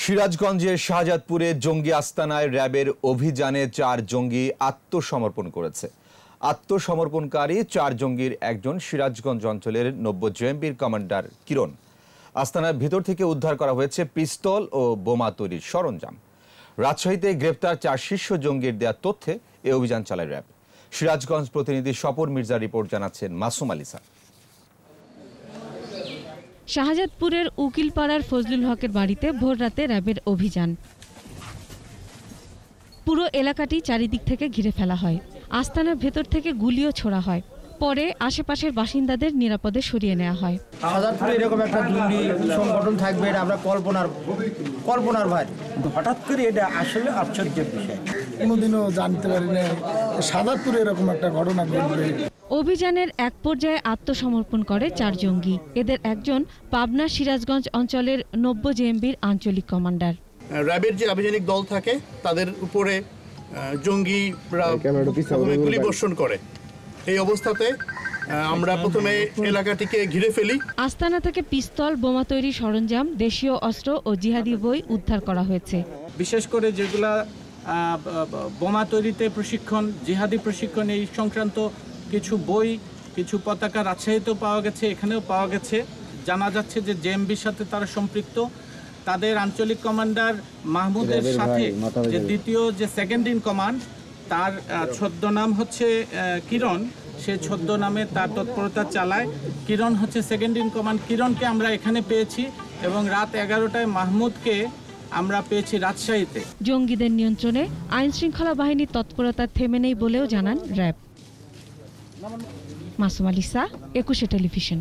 সিরাজগঞ্জের শাহজাদপুরে জঙ্গি আস্তানায় র্যাবের অভিযানে 4 জঙ্গি আত্মসমর্পণ করেছে। আত্মসমর্পণকারী 4 জঙ্গির একজন সিরাজগঞ্জ অঞ্চলের 90 জেএমবির কমান্ডার কিরণ। আস্তানার ভিতর থেকে উদ্ধার করা হয়েছে পিস্তল ও বোমা তৈরির সরঞ্জাম। রাজশাহীতে গ্রেপ্তার 4 শীর্ষ জঙ্গির দেয়া তথ্যে এ অভিযান চালায় র্যাব। সিরাজগঞ্জ প্রতিনিধি স্বপন মির্জার রিপোর্ট জানাচ্ছেন মাসুম আলিসা। শাহজাদপুরের উকিলপাড়ার ফজলুল হকের বাড়িতে ভোররাতে র্যাবের অভিযান। পুরো এলাকাটি চারিদিক থেকে ঘিরে ফেলা হয়। আস্তানার ভেতর থেকে গুলিও ছোড়া হয়। পরে আশেপাশের বাসিন্দাদের নিরাপদে সরিয়ে নেওয়া হয়। শাহজাদপুরে এরকম একটা জঙ্গি সংগঠন থাকবে এটা আমরা কল্পনার বাইরে। হঠাৎ করে এটা আসলে আশ্চর্যের বিষয়। কোনোদিনও জানতে পারি না শাহজাদপুরে এরকম একটা ঘটনা ঘটবে। অভিযানের এক পর্যায়ে আত্মসমর্পণ করে 4 জঙ্গি। এদের একজন পাবনা সিরাজগঞ্জ অঞ্চলের 90 জেএমবির আঞ্চলিক কমান্ডার। র্যাবের যে আভিযানিক দল থাকে তাদের উপরে জঙ্গিরা গুলি বর্ষণ করে। এই অবস্থাতে আমরা প্রথমে এলাকাটিকে ঘিরে ফেলি। আস্তানা থেকে পিস্তল, বোমা তৈরি সরঞ্জাম, দেশীয় অস্ত্র ও জিহাদি বই উদ্ধার করা হয়েছে। বিশেষ করে যেগুলা বোমা তৈরিতে প্রশিক্ষণ, জিহাদি প্রশিক্ষণ এই সংক্রান্ত কিছু বই, কিছু পতাকা রাজশাহীতেও পাওয়া গেছে, এখানেও পাওয়া গেছে। জানা যাচ্ছে যে জেএমবির সাথে তারা সম্পৃক্ত। তাদের আঞ্চলিক কমান্ডার মাহমুদের সাথে যে দ্বিতীয় যে সেকেন্ড ইন কমান্ড, তার ছদ্মনাম হচ্ছে কিরণ, সে ছদ্মনামে তার তৎপরতা চালায়। কিরণ হচ্ছে সেকেন্ড ইন কমান্ড। কিরণকে আমরা এখানে পেয়েছি এবং রাত 11টায় মাহমুদকে আমরা পেয়েছি রাজশাহীতে। জঙ্গিদের নিয়ন্ত্রণে আইনশৃঙ্খলা বাহিনীর তৎপরতা থেমে নেই বলেও জানান র্যাব। মাসুম আলিসা, 21 টেলিভিশন।